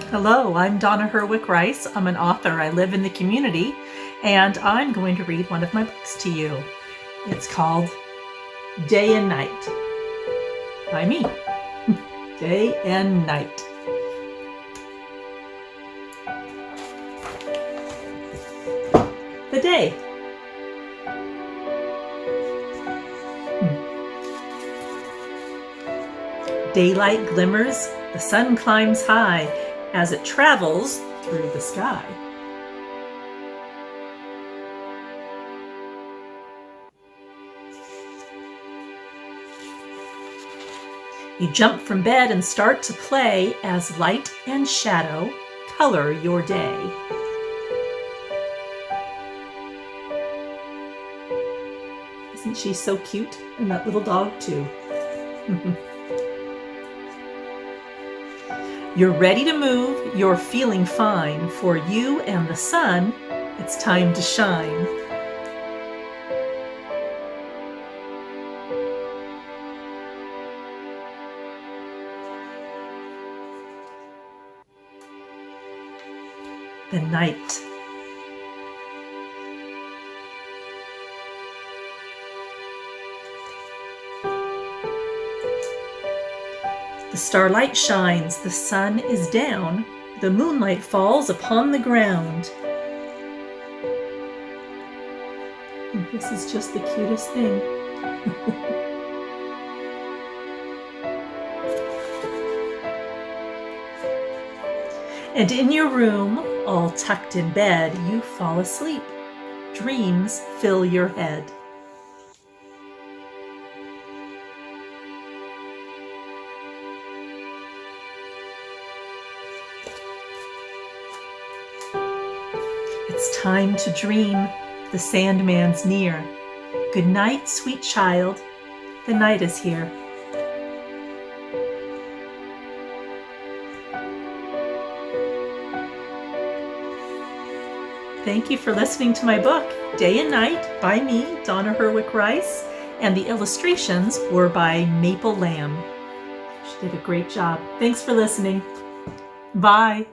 Hello, I'm Dona Herweck Rice. I'm an author. I live in the community, and I'm going to read one of my books to you. It's called Day and Night by me. Day and Night. The day. Daylight glimmers, the sun climbs high as it travels through the sky. You jump from bed and start to play as light and shadow color your day. Isn't she so cute? And that little dog too. You're ready to move, you're feeling fine. For you and the sun, it's time to shine. The night. The starlight shines, the sun is down, the moonlight falls upon the ground. This is just the cutest thing. And in your room, all tucked in bed, you fall asleep. Dreams fill your head. It's time to dream, the Sandman's near. Good night, sweet child, the night is here. Thank you for listening to my book, Day and Night, by me, Dona Herweck Rice, and the illustrations were by Maple Lamb. She did a great job. Thanks for listening. Bye.